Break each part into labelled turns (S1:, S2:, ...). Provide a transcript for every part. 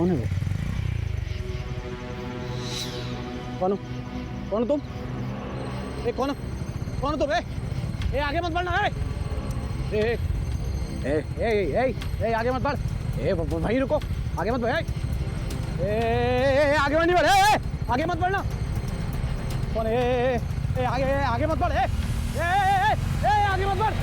S1: कौन है वो? कौन हो? कौन हो तुम? ए कौन हो? कौन हो तुम? ए आगे मत बढ़ना। ए ए ए ए ए ए आगे मत बढ़। ए वहीं रुको, आगे मत बढ़। ए आगे नहीं बढ़। ए आगे मत बढ़ना। कौन है? ए आगे मत बढ़। ए आगे मत बढ़।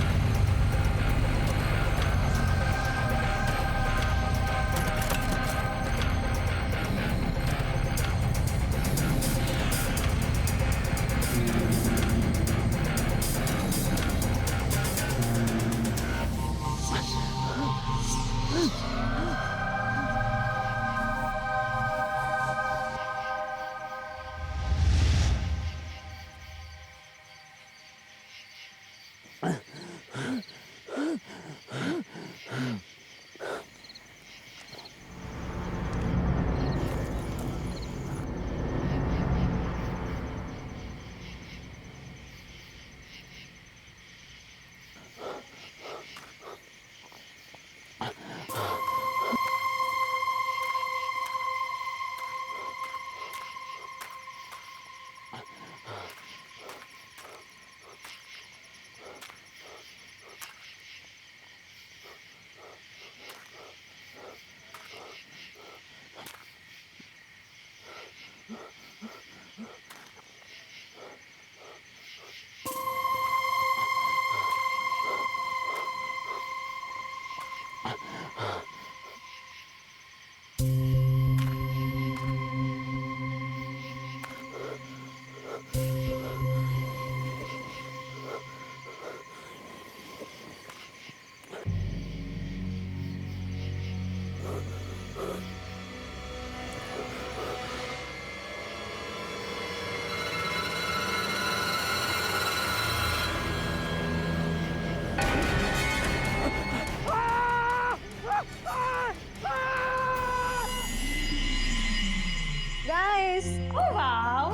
S2: Guys,
S3: Oh wow!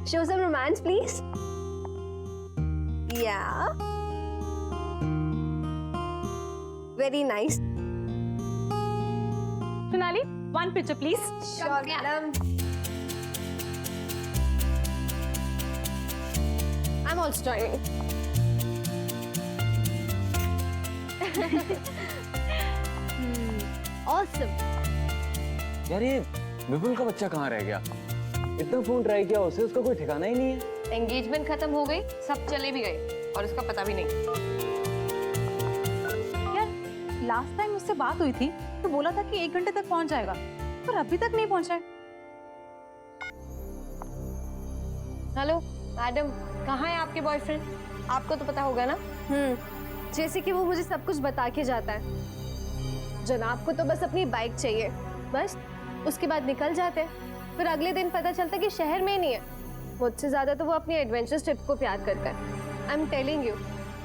S2: show some romance, please. Yeah. Very nice.
S3: Sonali, one picture please.
S2: Sure, madam. I'm also joining. Awesome.
S1: यार ये विपुल का बच्चा कहाँ रह गया? इतना फोन ट्राई किया उसे, उसका कोई ठिकाना ही नहीं है।
S4: एंगेजमेंट खत्म हो गई, सब चले भी गए और उसका पता भी नहीं।
S3: यार लास्ट टाइम उससे बात हुई थी तो बोला था कि 1 घंटे तक पहुंच जाएगा, पर अभी तक नहीं पहुंचा है।
S4: हेलो मैडम, कहाँ है आपके बॉयफ्रेंड? आपको तो पता होगा ना।
S2: जैसे कि वो मुझे सब कुछ बता के जाता है। जनाब को तो बस अपनी बाइक चाहिए, बस उसके बाद निकल जाते हैं। फिर अगले दिन पता चलता कि शहर में ही नहीं है। मुझसे ज्यादा तो वो अपनी एडवेंचर ट्रिप को प्यार करता है। आई एम टेलिंग यू,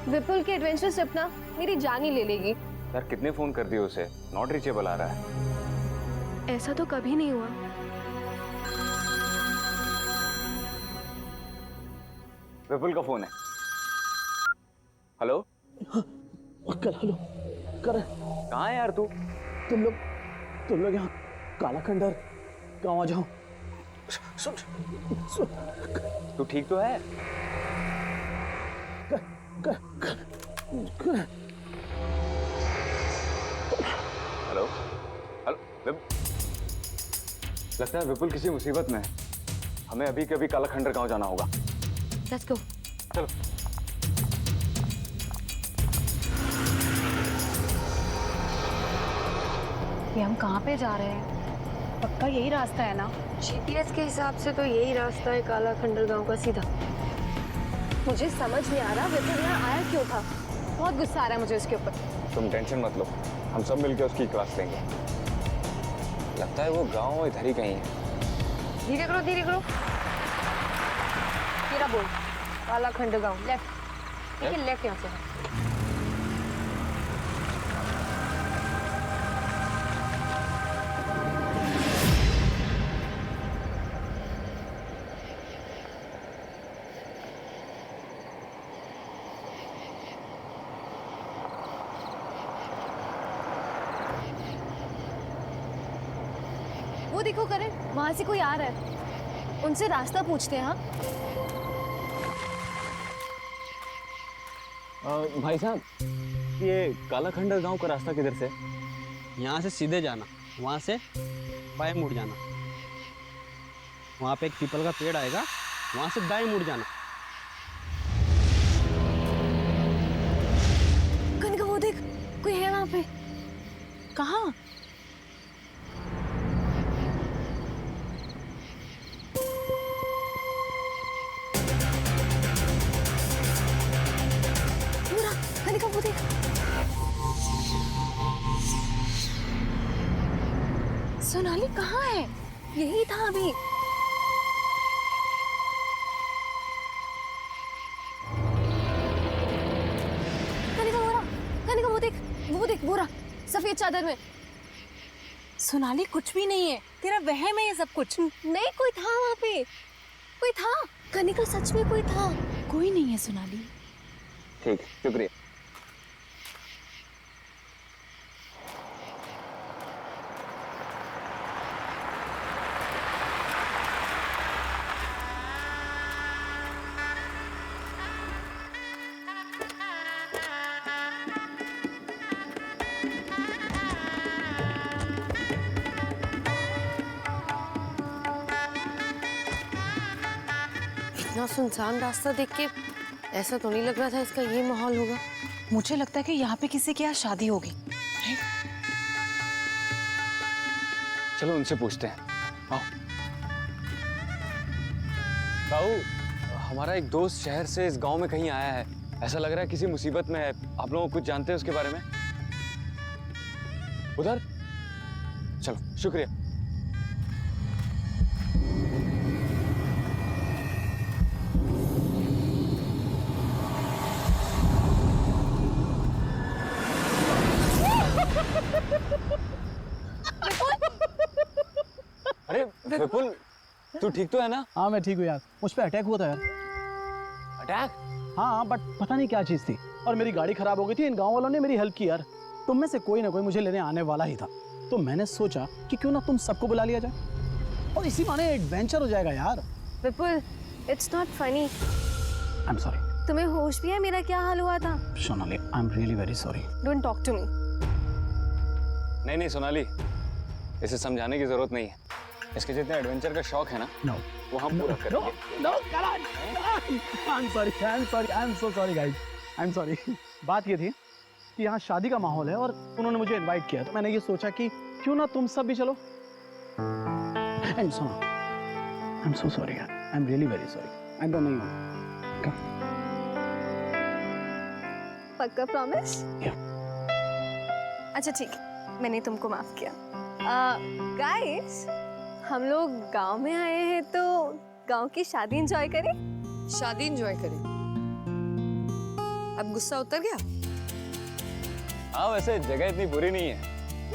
S2: विपुल की एडवेंचर ट्रिप ना मेरी जान ही ले लेगी।
S1: यार कितने फोन कर दिए उसे, नॉट रीचेबल आ रहा है।
S2: ऐसा तो कभी नहीं हुआ।
S1: विपुल का फोन है। हेलो
S5: कर हेलो कर।
S1: कहाँ है यार तू?
S5: तुम लोग यहाँ काला खंडर गाँव आ जाओ।
S1: सुन तू ठीक तो है? हेलो हेलो लगता है विपुल किसी मुसीबत में है। हमें अभी के अभी काला खंडर गाँव जाना होगा।
S4: Let's go.
S1: चलो।
S3: ये हम कहाँ पे जा रहे हैं? पक्का यही रास्ता है ना?
S4: जीपीएस के हिसाब से तो यही रास्ता है काला खंडर गांव का सीधा।
S2: मुझे समझ नहीं आ रहा विपुल यहाँ आया क्यों था। बहुत गुस्सा आ रहा है मुझे उसके ऊपर।
S1: तुम टेंशन मत लो, हम सब मिलकर उसकी क्लास लेंगे। लगता है वो गांव इधर ही कहीं है।
S4: धीरे करो धीरे करो। तेरा बोल, काला खंडर गांव लेफ्ट। ठीक है, लेफ्ट यहाँ से।
S2: देखो करण, वहां से कोई आ रहा है। उनसे रास्ता पूछते हैं। हाँ
S5: भाई साहब, ये काला खंडर गांव का रास्ता किधर से?
S1: यहाँ से सीधे जाना, वहाँ से बाएं मुड़ जाना, वहाँ पे एक पीपल का पेड़ आएगा, वहाँ से दाएं मुड़ जाना।
S2: कनिका वो देख, कोई है वहाँ पे।
S3: कहाँ?
S2: पूरा कनिका वो देख। सोनाली कहाँ है? यही था अभी। कनिका वो देख बोरा सफेद चादर में।
S3: सोनाली कुछ भी नहीं है, तेरा वहम है ये सब कुछ।
S2: नहीं, कोई था वहाँ पे, कोई था। कनिका सच में कोई था।
S3: कोई नहीं है सोनाली।
S5: ठीक, शुक्रिया।
S4: इतना सुनसान रास्ता देख के ऐसा तो नहीं लग रहा था इसका ये माहौल होगा।
S3: मुझे लगता है कि यहाँ पे किसी के यहाँ शादी होगी।
S5: चलो उनसे पूछते हैं। आओ। ताऊ, हमारा एक दोस्त शहर से इस गांव में कहीं आया है। ऐसा लग रहा है किसी मुसीबत में है। आप लोग कुछ जानते हैं उसके बारे में? उधर? चलो, शुक्रिया। अरे विपुल, तू ठीक तो है ना?
S1: हाँ मैं ठीक हूँ यार, मुझ पे अटैक हुआ था यार।
S5: अटैक?
S1: हाँ बट पता नहीं क्या चीज़ थी, और मेरी गाड़ी खराब हो गई थी। इन गांव वालों ने मेरी हेल्प की यार। तुम में से कोई ना कोई मुझे लेने आने वाला ही था, तो मैंने सोचा कि क्यों ना तुम सबको बुला लिया जाए, और इसी माने एडवेंचर हो जाएगा यार।
S2: Vipul, it's not funny.
S1: I am sorry.
S2: तुम्हें होश भी है मेरा क्या हाल हुआ था?
S1: Sonali, I am really very sorry.
S2: Don't talk to me.
S5: नहीं सोनाली, इसे समझाने की जरूरत नहीं है। इसके जितने एडवेंचर का शौक है ना,
S1: नो
S5: वो हम पूरा करेंगे।
S1: No Karan, I am so sorry guys, I am sorry. बात ये थी कि यहाँ शादी का माहौल है और उन्होंने मुझे इनवाइट किया, तो मैंने ये सोचा कि क्यों ना तुम सब भी चलो। एंड सुनो, आई एम सो सॉरी यार, आई am really very sorry. I don't know.
S2: पक्का प्रॉमिस?
S1: Yeah.
S2: अच्छा ठीक है, मैंने तुमको माफ किया। गाइस, हम लोग गांव में आए हैं तो गांव की शादी एंजॉय करें।
S4: शादी एंजॉय करें। अब गुस्सा उतर गया?
S5: हाँ, वैसे जगह इतनी बुरी नहीं है।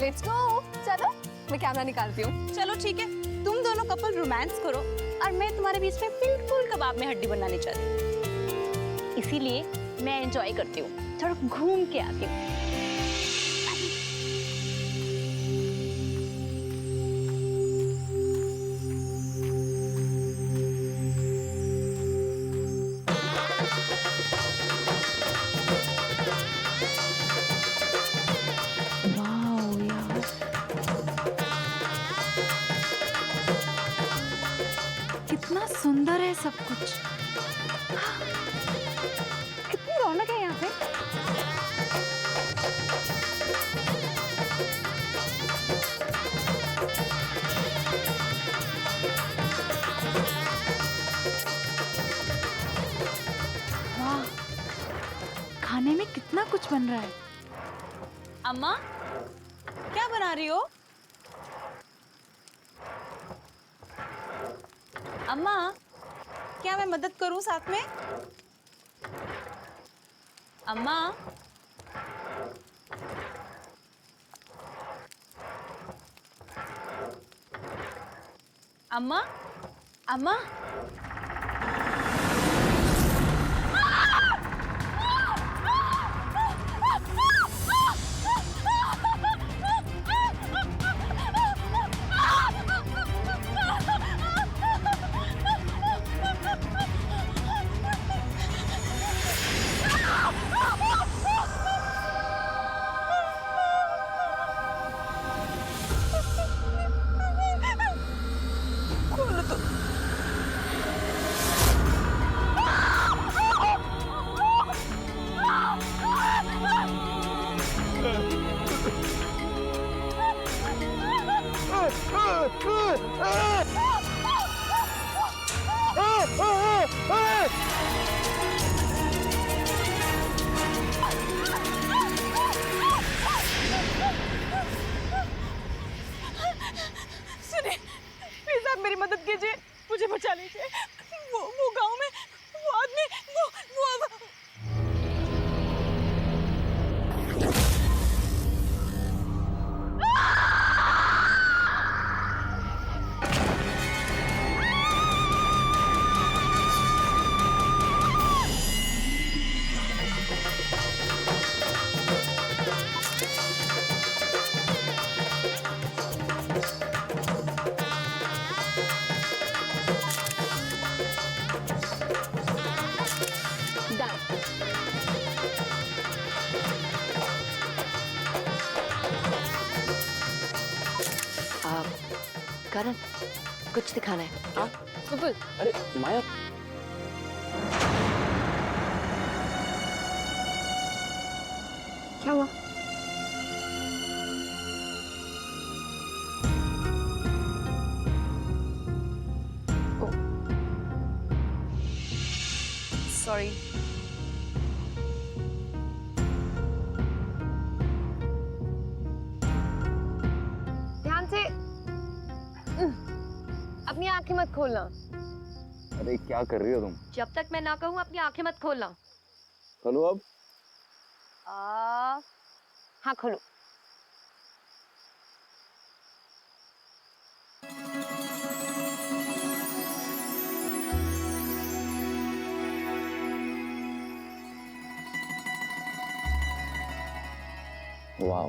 S2: Let's go. चलो मैं कैमरा निकालती हूँ।
S3: चलो ठीक है, तुम दोनों कपल रोमांस करो और मैं तुम्हारे बीच में बिल्कुल कबाब में हड्डी बनानी चाहती हूँ। इसीलिए मैं एंजॉय करती हूँ, थोड़ा घूम के आती हूँ। कितना सुंदर है सब कुछ। कितनी रौनक है यहाँ पे। वाह, खाने में कितना कुछ बन रहा है। अम्मा, क्या बना रही हो? अम्मा, क्या मैं मदद करूं साथ में? अम्मा, अम्मा, अम्मा, कीजिए, मुझे बचा लीजिए। वो गांव में वो आदमी वो
S4: करण, कुछ दिखाना है। हाँ
S2: बिल्कुल।
S5: अरे माया,
S2: क्या हुआ? सॉरी। ध्यान से। अपनी आंखें मत खोलना।
S5: अरे क्या कर रही हो तुम?
S4: जब तक मैं ना कहूँ अपनी आंखें मत खोलना।
S5: खोलो अब।
S4: हाँ खोलो।
S5: वाह,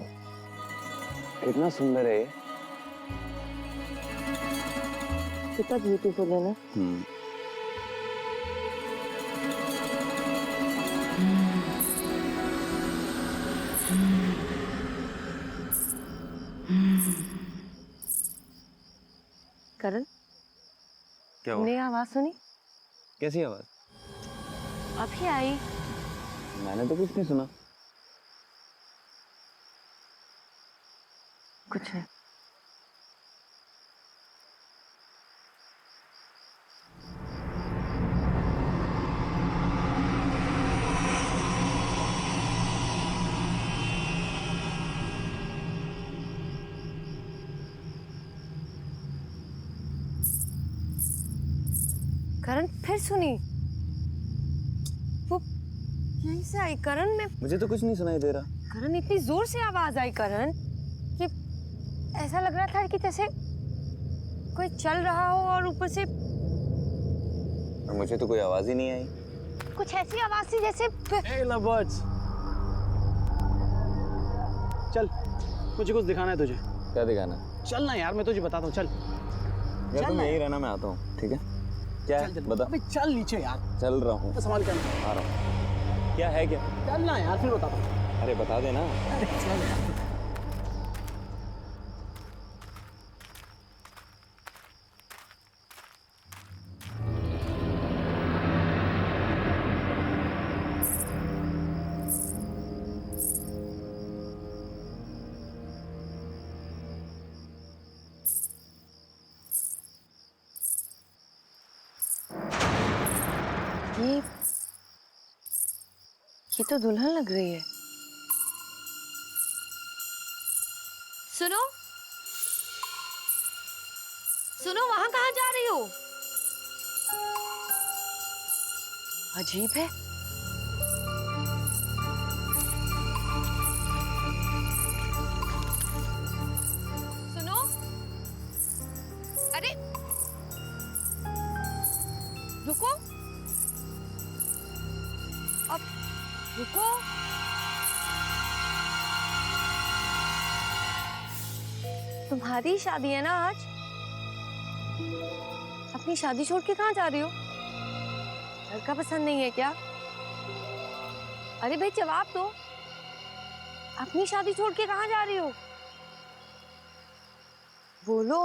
S5: कितना सुंदर है ये।
S4: कितना ब्यूटीफुल है ना। करण,
S5: क्या
S4: तुमने आवाज सुनी?
S5: कैसी आवाज?
S4: अभी आई।
S5: मैंने तो कुछ नहीं सुना।
S4: कुछ है। करण फिर सुनी। वो यहीं से आई करण। में
S5: मुझे तो कुछ नहीं सुनाई दे रहा।
S4: करण इतनी जोर से आवाज आई करण कि ऐसा लग रहा था कि जैसे कोई चल रहा हो और ऊपर से
S5: और मुझे तो कोई आवाज ही नहीं आई।
S4: कुछ ऐसी आवाज थी जैसे
S1: ए लवर्स, चल मुझे कुछ दिखाना है तुझे।
S5: क्या दिखाना?
S1: चल ना यार, मैं तुझे बताता हूँ। चल
S5: यार तुम
S1: ना
S5: यही रहना, मैं आता हूँ। ठीक है? क्या
S1: चल
S5: है? बता।
S1: अबे चल नीचे यार,
S5: चल रहा हूँ।
S1: तो संभाल कर।
S5: आ रहा हूँ। क्या है क्या?
S1: चल ना यार, फिर बताता हूँ।
S5: अरे बता देना।
S1: अरे चल यार।
S4: ये तो दुल्हन लग रही है। सुनो सुनो, वहां कहाँ जा रही हो? अजीब है। सुनो, अरे रुको, अब रुको। तुम्हारी शादी है ना आज? अपनी शादी छोड़ के कहाँ जा रही हो? लड़का पसंद नहीं है क्या? अरे भाई जवाब दो। अपनी शादी छोड़ के कहाँ जा रही हो? बोलो।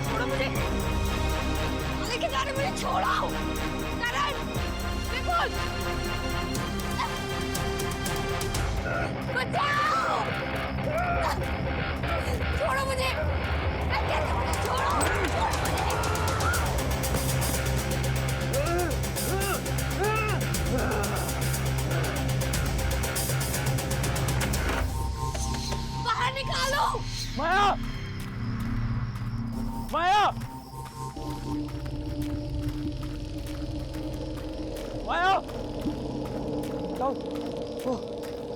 S4: छोड़ो मुझे, लेके जा रहे मुझे, छोड़ो। करण, बिल्कुल बचाओ, छोड़ो मुझे।
S5: माया! माया! ताऊ,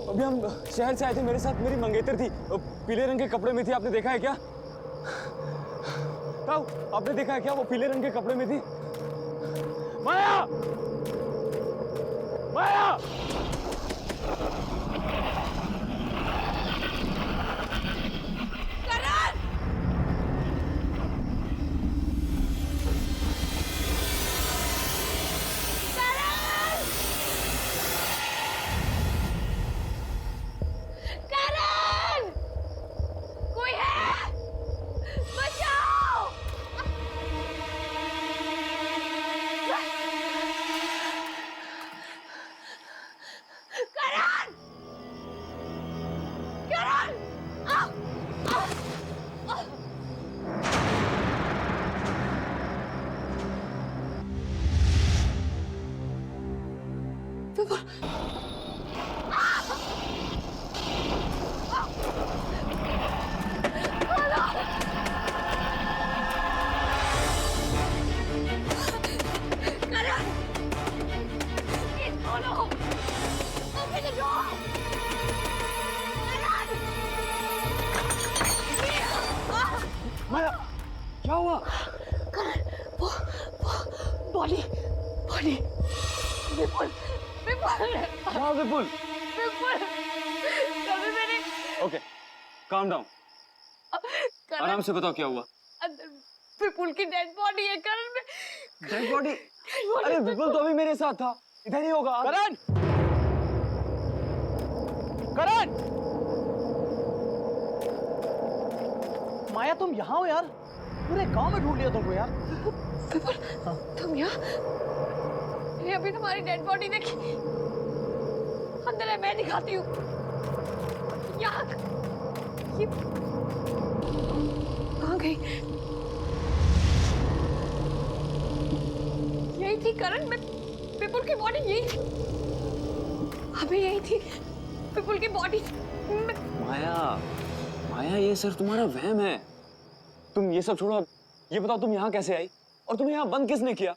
S5: अभी हम शहर से आए थे, मेरे साथ मेरी मंगेतर थी, पीले रंग के कपड़े में थी, आपने देखा है क्या? ताऊ, आपने देखा है क्या वो पीले रंग के कपड़े में थी? माया! माया! माया, क्या हुआ?
S3: बॉडी बॉडी विपुल विपुल
S5: क्या विपुल?
S3: विपुल कभी मैंने
S5: ओके, काम डाउन, आराम से बताओ क्या हुआ?
S3: अंदर विपुल की डेड बॉडी है करण में।
S5: Dead body? अरे विपुल तो अभी मेरे साथ था, इधर ही होगा।
S1: करण! करण! माया तुम यहाँ हो यार? पूरे गांव में ढूंढ लिया तुमको यार।
S3: विपुल तुम यहाँ? ये अभी तुम्हारी डेड बॉडी देखी, अंदर है, मैं दिखाती हूँ। यहाँ ये कहाँ गई? यही थी करण में, विपुल की बॉडी यही थी, अभी यही थी विपुल की बॉडी।
S5: माया, माया ये सिर्फ तुम्हारा वहम है। तुम ये सब छोड़ो, ये बताओ तुम यहाँ कैसे आई और तुम्हें यहाँ बंद किसने किया?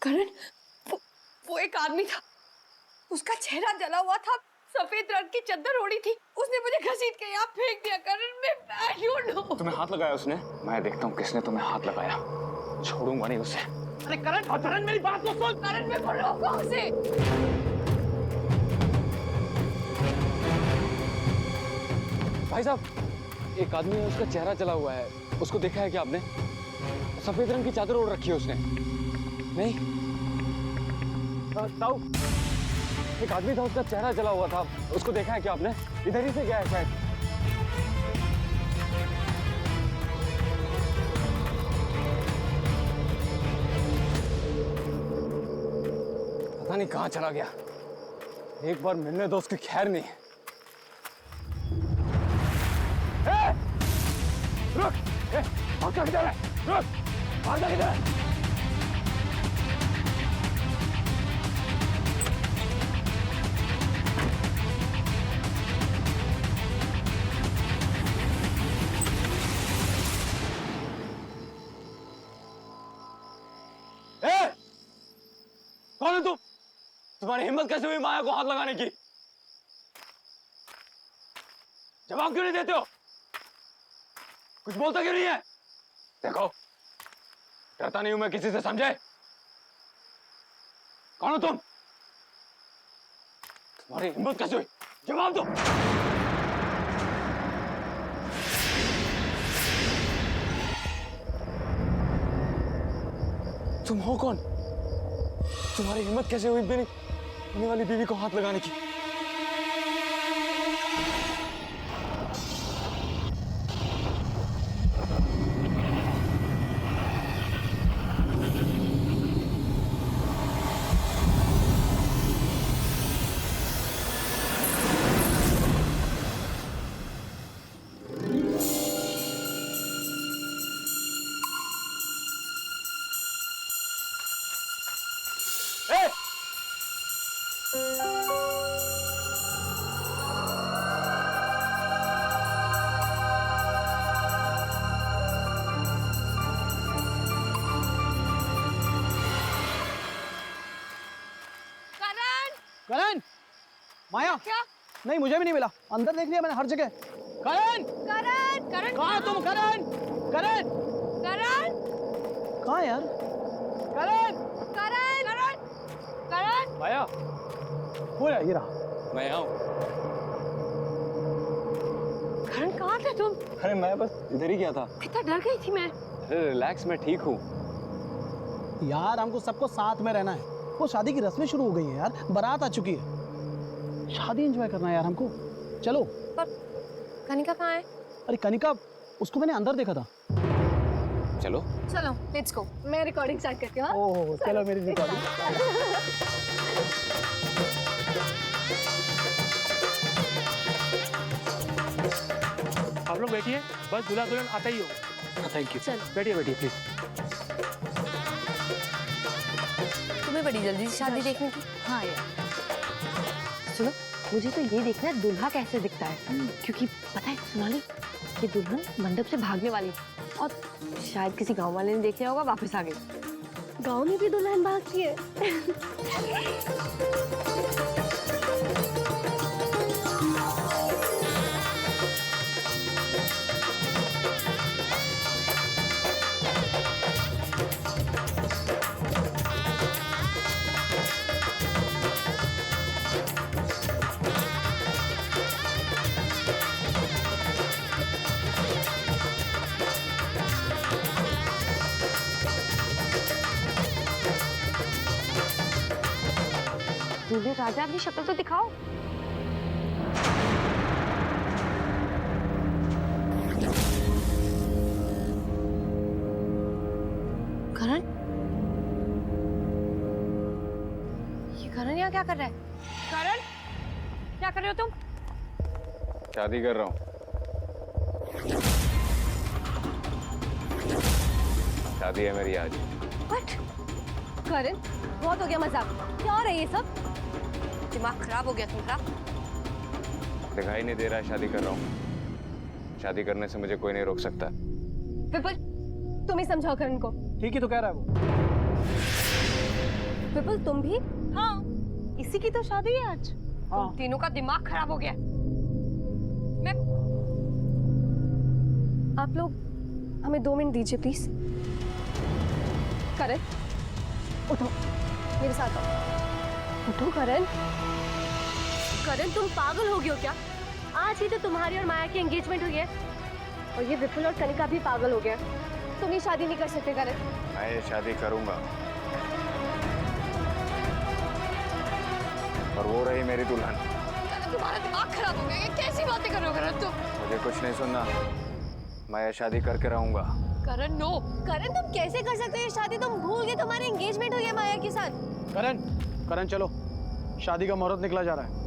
S3: करण वो एक आदमी था, उसका चेहरा जला हुआ था, सफेद रंग की चादर ओढ़ी थी, उसने मुझे घसीट के यहाँ फेंक दिया। करण मैं I don't know।
S5: तुम्हें हाथ लगाया उसने? मैं देखता हूँ किसने तुम्हें हाथ लगाया, छोड़ूंगा नहीं उसे।
S1: अरे करण, करण मेरी बात तो सुन।
S3: करण मैं बोल रहा हूँ उसे।
S5: भाई साहब, एक आदमी है, उसका चेहरा जला हुआ है, उसको देखा है क्या आपने? सफेद रंग की चादर ओढ़ रखी है उसने। नहीं ताऊ, एक आदमी था, उसका चेहरा जला हुआ था, उसको देखा है क्या आपने? इधर ही से गया है शायद। पता नहीं कहाँ चला गया, एक बार मिलने दो, उसकी खैर नहीं। रुक! भागता किधर है? रुक! भागता किधर है? कौन है तुम? तुम्हारी हिम्मत कैसे हुई माया को हाथ लगाने की? जवाब क्यों नहीं देते हो? कुछ बोलता क्यों नहीं है? देखो, डरता नहीं हूं मैं किसी से, समझे? कौन हो तुम? तुम्हारी हिम्मत कैसे हुई? जवाब दो। तुम हो कौन? तुम्हारी हिम्मत कैसे हुई मेरी होने वाली बीवी को हाथ लगाने की?
S1: माया
S3: क्या?
S1: नहीं, मुझे भी नहीं मिला। अंदर देख लिया मैंने हर जगह। करण,
S3: करण करण
S1: कहाँ है तुम? करण, करण,
S3: करण
S1: कहाँ है यार? करण,
S3: करण करण करण
S5: माया,
S1: हो रहा ये रहा।
S5: मैं यहाँ हूँ।
S3: करण कहाँ थे तुम?
S5: अरे मैं बस इधर ही गया था।
S3: कितना डर गई थी मैं।
S5: अरे रिलैक्स, मैं ठीक हूँ।
S1: यार हमको सबको साथ में रहना है। वो शादी की रस्में शुरू हो गई हैं यार, बारात आ चुकी है। शादी एंजॉय करना है यार हमको। चलो।
S4: पर कनिका कहाँ है?
S1: अरे कनिका, उसको मैंने अंदर देखा था।
S5: चलो।
S2: चलो लेट्स गो। मैं रिकॉर्डिंग स्टार्ट करती हूँ। हाँ?
S1: ओह चलो मेरी रिकॉर्डिंग।
S6: आप लोग बैठिए, बस दूल्हा दुल्हन आता ही हो।
S1: Thank you.
S2: चलो।
S1: बैठिए बैठिए प्लीज।
S4: तुम्हें बड़ी जल्दी से शादी देखने की?
S3: हाँ यार, सुनो, मुझे तो ये देखना है दूल्हा कैसे दिखता है, क्योंकि पता है सोनाली, ये दुल्हन मंडप से भागने वाली थी और शायद किसी गांव वाले ने देख लिया होगा, वापस आ गई।
S2: गाँव में भी दुल्हन भागती है।
S3: दूल्हे राजा, अपनी शक्ल तो दिखाओ।
S4: करण, ये करण यहाँ क्या कर रहा है?
S3: करण, क्या कर रहे हो तुम?
S5: शादी कर रहा हूँ। शादी है मेरी आज।
S2: What? करण, बहुत हो गया मजाक। क्या हो रहा है ये सब?
S4: दिमाग खराब हो गया तुम्हारा?
S5: दिखाई नहीं दे रहा है शादी कर रहा हूँ। शादी करने से मुझे कोई नहीं रोक सकता।
S2: विपुल, तुम ही समझाओ करण को।
S1: ठीक ही तो कह रहा है वो।
S2: विपुल तुम भी?
S3: हाँ, इसी की तो शादी है आज।
S1: हाँ।
S3: तीनों का दिमाग खराब हो गया। मैं
S2: आप लोग हमें 2 मिनट दीजिए प्लीज। करण, उठो, मेरे साथ आओ। उठो करण। करण तुम पागल हो गए हो क्या? आज ही तो तुम्हारी और माया की एंगेजमेंट हुई है और ये विपुल और कनिका भी पागल हो गए। तुम ये शादी नहीं कर सकते करण।
S5: मैं ये शादी करूंगा और वो रही मेरी दुल्हन।
S3: तुम्हारा दिमाग खराब हो गया। ये कैसी बातें कर रहे हो करण तुम?
S5: मुझे कुछ नहीं सुनना, मैं ये शादी करके रहूंगा।
S3: करण नो।
S2: करण तुम कैसे कर सकते हो ये शादी? तुम भूल गए तुम्हारी एंगेजमेंट हुई है माया के साथ।
S1: करण, करण चलो, शादी का मुहूर्त निकला जा रहा है।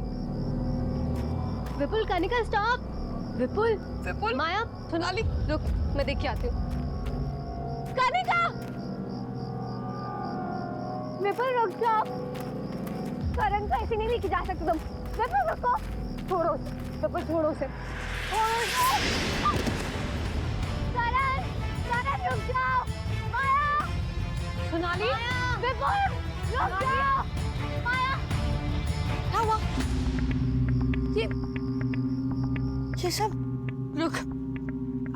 S2: विपुल, कनिका स्टॉप। विपुल,
S3: विपुल,
S2: माया,
S3: सोनाली,
S2: रुक, मैं देख के आती हूँ। कनिका! विपुल रुक जाओ। करण को ऐसे नहीं लेके जा सकते तुम। विपुल रुको। छोड़ो उसे। विपुल छोड़ो उसे। छोड़ो उसे। करण, करण रुक जाओ। माया!
S3: सोनाली,
S2: विपुल रुक जाओ। माया!
S4: क्या हुआ? ये सब?
S2: रुक,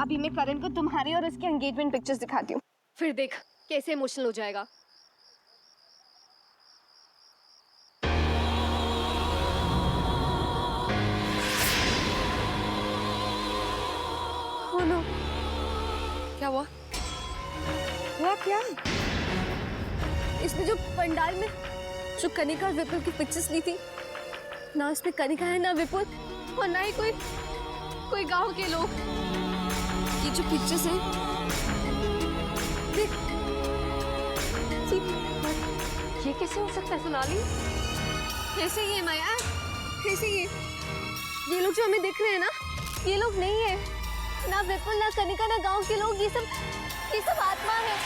S2: अभी मैं करण को तुम्हारी और उसकी एंगेजमेंट पिक्चर्स दिखाती हूँ, फिर देख कैसे इमोशनल हो जाएगा। Oh no,
S4: क्या हुआ? हुआ क्या?
S2: इसमें जो पंडाल में जो कनिका और विपुल की पिक्चर्स ली थी ना, उसमें कनिका है ना विपुल और ना ही कोई गांव के लोग। ये जो पिक्चर्स हैं, देख,
S3: ये कैसे हो सकता है सोनाली?
S2: कैसे ये माया, कैसे ये लोग जो हमें दिख रहे हैं ना, ये लोग नहीं है। ना विपुल, ना कनिका, ना गांव के लोग। ये सब आत्मा है।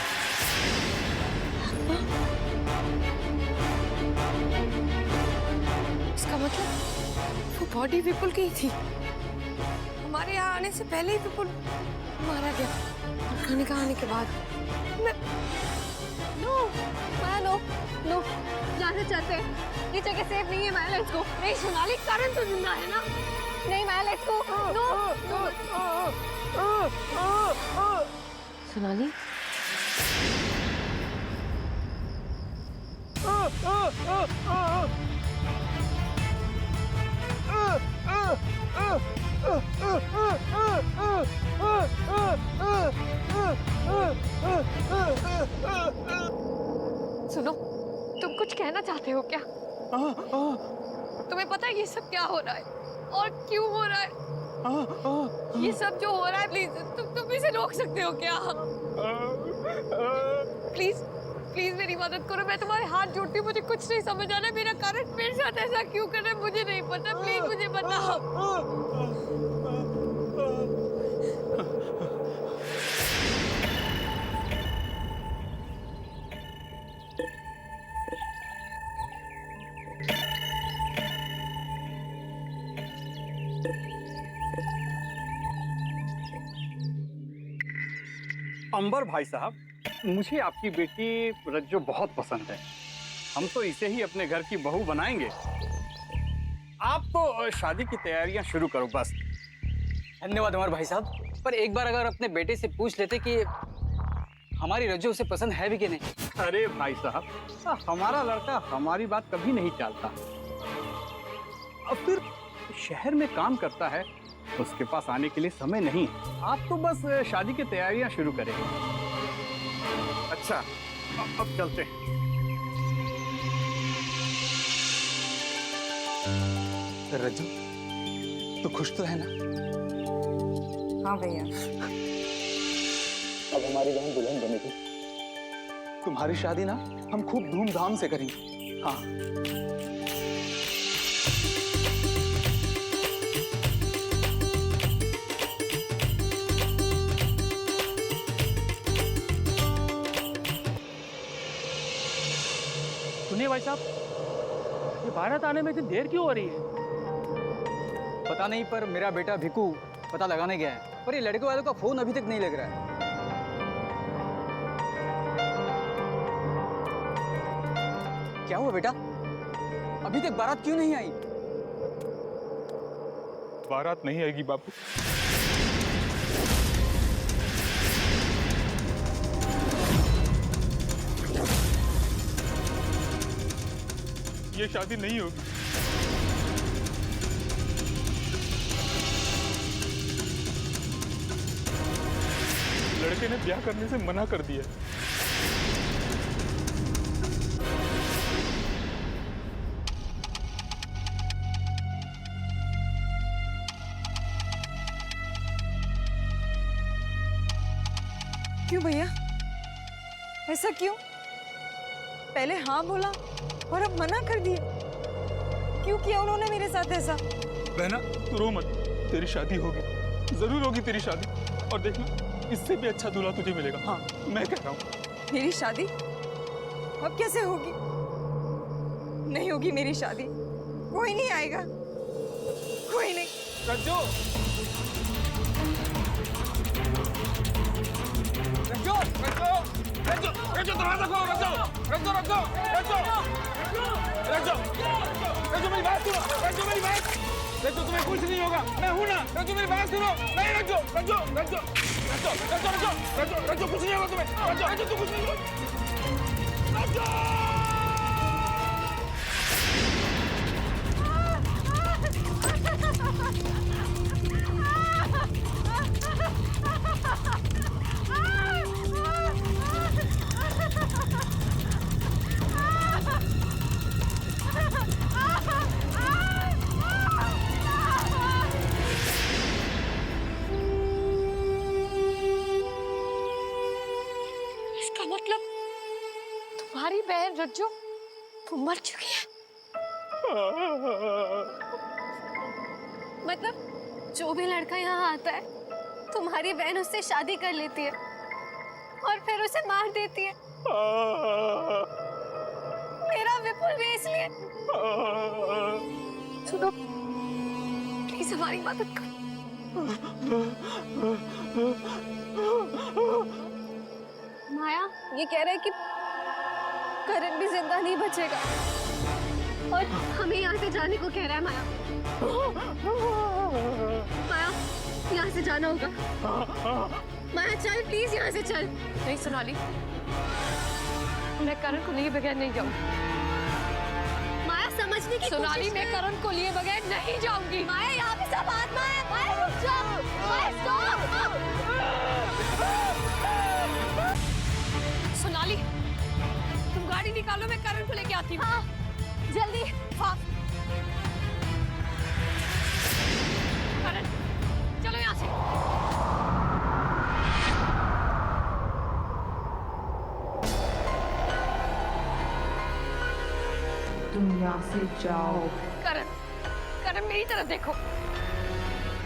S4: इसका मतलब वो बॉडी विपुल की ही थी। हमारे यहाँ आने से पहले ही विपुल मारा गया और कनिका आने के बाद
S2: नो माया नो नो, जाना चाहते हैं, ये जगह सेफ नहीं है माया, लेट्स गो। नहीं सोनाली, करण तो जिंदा है ना? नहीं माया, लेट्स गो। नो
S3: सोनाली
S4: सुनो, तुम कुछ कहना चाहते हो क्या? तुम्हें पता है ये सब क्या हो रहा है और क्यों हो रहा है? ये सब जो हो रहा है, प्लीज तुम इसे रोक सकते हो क्या? प्लीज प्लीज मेरी मदद करो, मैं तुम्हारे हाथ जोड़ती हूँ, मुझे कुछ नहीं समझ आ रहा है, मेरा कारण मेरे साथ ऐसा क्यों कर रहा है मुझे नहीं पता, प्लीज मुझे बताओ।
S7: अंबर भाई साहब, मुझे आपकी बेटी रज्जो बहुत पसंद है। हम तो इसे ही अपने घर की बहू बनाएंगे। आप तो शादी की तैयारियां शुरू करो बस।
S5: धन्यवाद अमर भाई साहब, पर एक बार अगर अपने बेटे से पूछ लेते कि हमारी रज्जो उसे पसंद है भी कि नहीं।
S7: अरे भाई साहब, हमारा लड़का हमारी बात कभी नहीं टालता। अब फिर शहर में काम करता है, उसके पास आने के लिए समय नहीं। आप तो बस शादी की तैयारियां शुरू करें। अच्छा, अब चलते हैं।
S5: रज्जो, तो खुश तो है ना?
S8: हाँ भैया।
S5: अब हमारी बहन दुल्हन बनेगी। तुम्हारी शादी ना हम खूब धूमधाम से करेंगे। हाँ।
S6: सुनिए भाई साहब, ये भारत आने में इतनी देर क्यों हो रही है?
S5: पता नहीं, पर मेरा बेटा भिकू पता लगाने गया है, पर ये लड़के वालों का फोन अभी तक नहीं लग रहा है। क्या हुआ बेटा? अभी तक बारात क्यों नहीं आई?
S9: बारात नहीं आएगी बापू। ये शादी नहीं होगी। लड़के ने ब्याह करने से मना कर दिया।
S8: क्यों भैया, ऐसा क्यों? पहले हाँ बोला और अब मना कर दिया। क्यों किया उन्होंने मेरे साथ ऐसा?
S9: बहना तू रो मत, तेरी शादी होगी, जरूर होगी तेरी शादी। और देखना, इससे भी अच्छा दूल्हा तुझे मिलेगा। हाँ, मैं कह रहा हूँ।
S8: मेरी शादी अब कैसे होगी? नहीं होगी मेरी शादी, कोई नहीं आएगा, कोई नहीं।
S5: रज्जो! रज्जो! रज्जो! रज्जो! रज्जो दरवाजा खोलो! रज्जो! रज्जो! रज्जो! रज्जो! रज्जो! रज्जो मेरी बात सुनो! रज्जो मेरी बात! रज्जो तुम्हें कुछ नहीं होगा, मैं हूं ना। रज्जो मेरी बात सुनो! नहीं रज्जो! रज्जो! रज्जो! रज्जो! रज्जो! रज्जो! रज्जो! रज्जो कुछ नहीं होगा तुम्हें! रज्जो! रज्जो तू कुछ नहीं होगा! रज्जो!
S4: इसका मतलब तुम्हारी बहन रज्जो वो मर चुकी है?
S2: मतलब जो भी लड़का यहाँ आता है, तुम्हारी बहन उससे शादी कर लेती है और फिर उसे मार देती है। मेरा विपुल भी इसलिए। सुनो, प्लीज हमारी मदद करो। माया ये कह रहा है कि करण भी जिंदा नहीं बचेगा और हमें यहाँ से जाने को कह रहा है माया। माया, यहाँ से जाना होगा। माया चल, प्लीज यहाँ से चल।
S4: नहीं सोनाली, मैं करण को लिए बगैर नहीं जाऊंगी।
S2: माया समझने की
S4: सोनाली,
S2: कोशिश
S4: मैं
S2: कर।
S4: करण को लिए बगैर नहीं जाऊंगी।
S2: माया यहाँ पे सब आत्मा है। माया रुक जा। माया स्टॉप।
S4: सोनाली, तुम गाड़ी निकालो, मैं करण को लेके आती हूँ।
S2: हाँ, जल्दी।
S4: हाँ। करण, चलो यहाँ से।
S8: तुम यहाँ से जाओ।
S4: करण, करण मेरी तरफ देखो।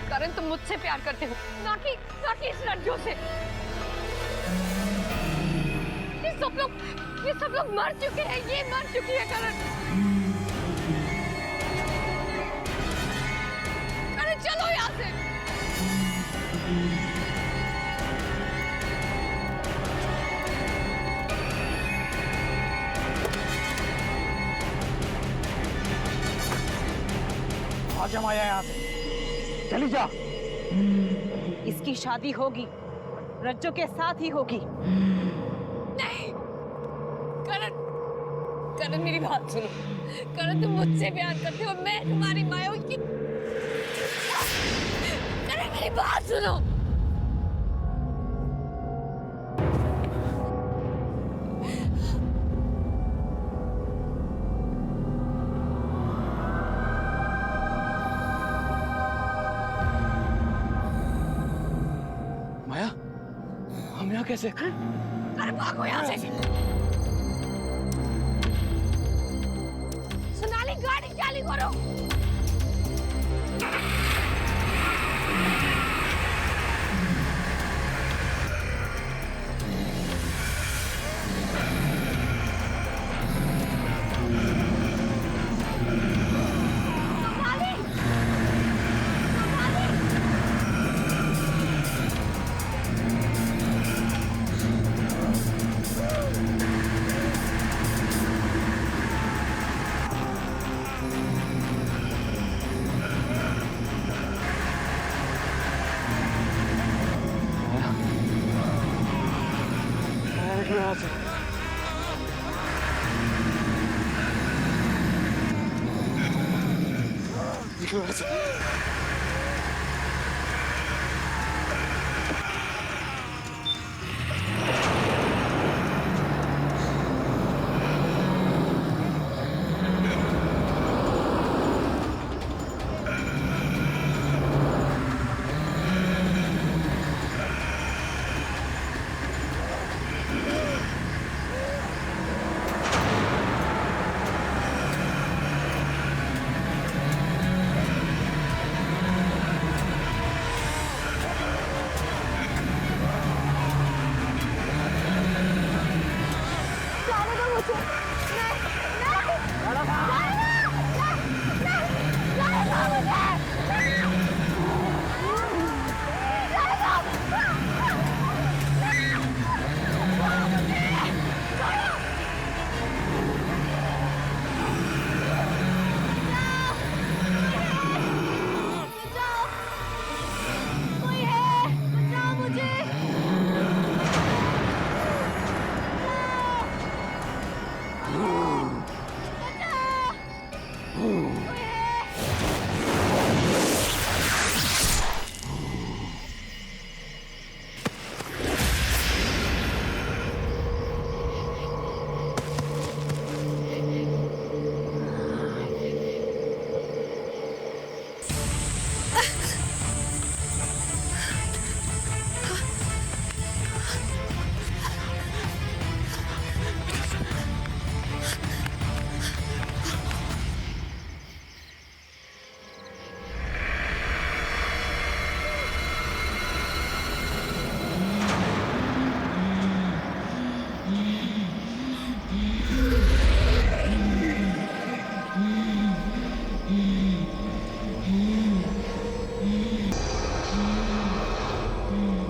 S4: करण, तुम मुझसे प्यार करते हो, ना कि इस लड़कियों से। ये सब लोग मर चुके हैं, ये मर चुकी है करण। करण चलो यहाँ से।
S1: आजा माया यहाँ से, चली जा।
S8: इसकी शादी होगी, रज्जो के साथ ही होगी।
S4: नहीं, करण, करण मेरी बात सुनो। करण, तुम मुझसे प्यार करते हो, मैं तुम्हारी माया हूँ। करण मेरी बात सुनो।
S5: माया, हम यहाँ कैसे?
S4: अरे भागो यहाँ से। सोनाली, गाड़ी चालू करो।
S5: यहाँ से। यहाँ से।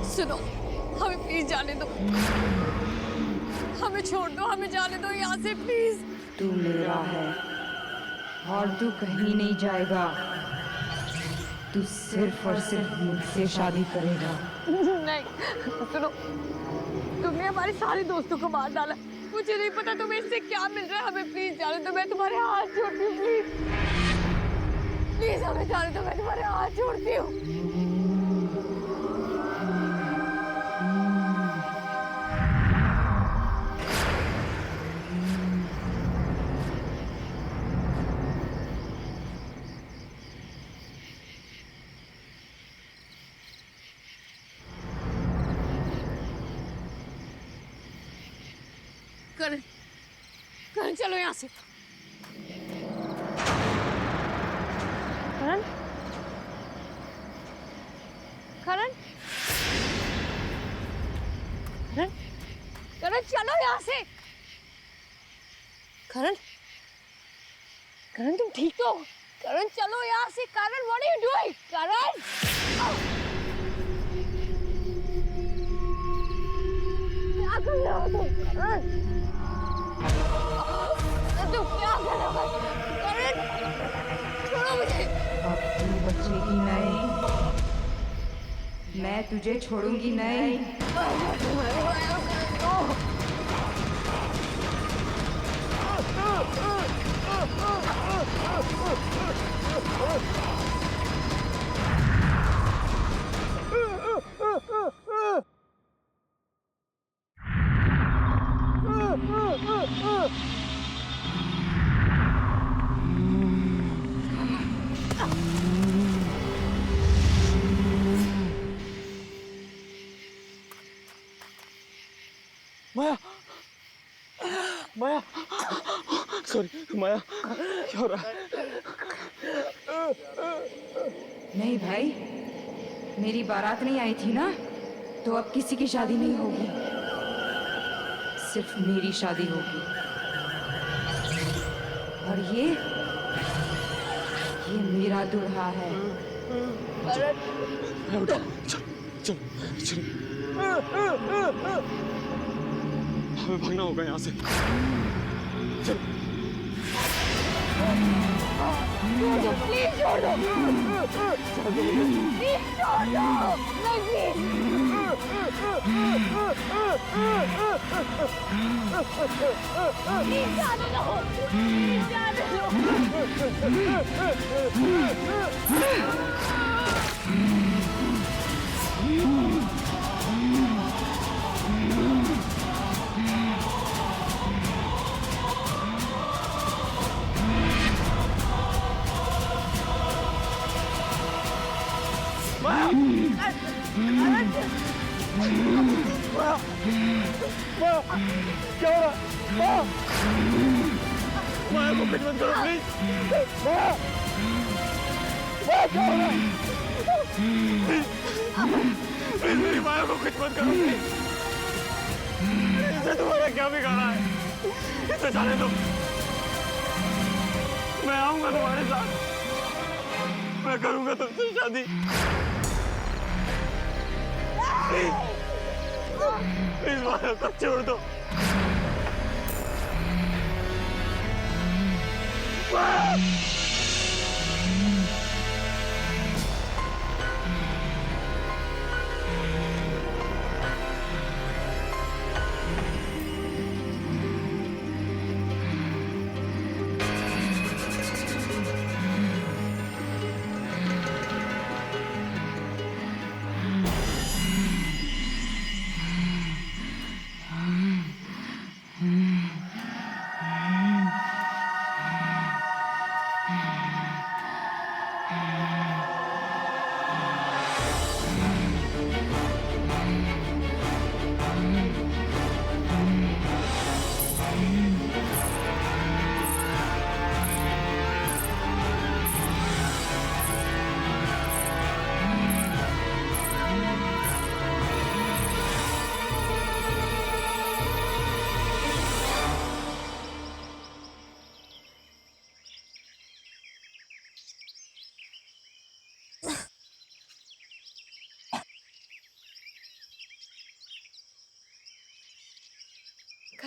S4: सुनो, हमें प्लीज जाने दो। हमें हमें छोड़ दो, हमें जाने दो यहाँ से प्लीज।
S8: तू मेरा है और तू कहीं नहीं जाएगा। तू सिर्फ और सिर्फ मुझसे शादी करेगा।
S4: नहीं सुनो, तुमने हमारे सारे दोस्तों को मार डाला, मुझे नहीं पता तुम्हें इससे क्या मिल रहा है। हमें प्लीज जाने दो, मैं तुम्हारे हाथ जोड़ती हूँ प्लीज प्लीज हमें जाने दो, मैं तुम्हारे हाथ जोड़ती हूँ। करण, करण चलो यहाँ से। करण, करण, करण, करण चलो यहाँ से। करण, करण तुम ठीक तो हो? करण चलो यहाँ से। करण व्हाट आर यू डूइंग? करण क्या कर रहे हो तुम? करण तुम क्या कर रहे हो? करण छोड़ो मुझे।
S8: अब तू बचेगी नहीं, मैं तुझे छोड़ूंगी नहीं।
S5: माया, माया, सॉरी माया, क्या हो रहा है?
S8: नहीं भाई, मेरी बारात नहीं आई थी ना, तो अब किसी की शादी नहीं होगी, सिर्फ मेरी शादी होगी। और ये मेरा दूल्हा है।
S5: उठो, चलो, चलो, चलो। हमें भागना होगा यहाँ से। चलो।
S4: प्लीज छोड़ दो, प्लीज छोड़ दो, प्लीज जाने दो, प्लीज जाने
S5: क्या हो रहा है? माया को कुछ मत करो प्लीज। माया, माया क्या हो रहा है? प्लीज मेरी माया को कुछ मत करो प्लीज। इसे तुम्हारा क्या बिगाड़ा है? इसे जाने दो। मैं आऊंगा तुम्हारे साथ, मैं करूंगा तुमसे शादी। प्लीज माया को छोड़ दो।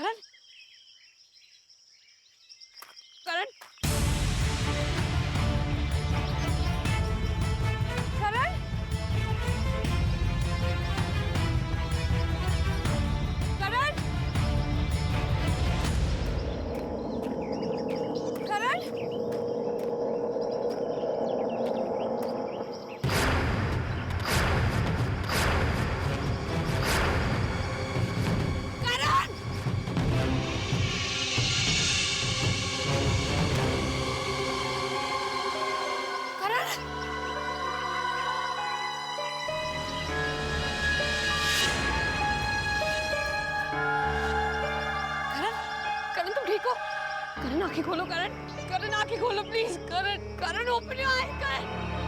S4: करण करण करण करण करण करण तुम ठीक हो? करण आंखें खोलो, करण करण आंखें खोलो please, Karan Karan open your eyes, Karan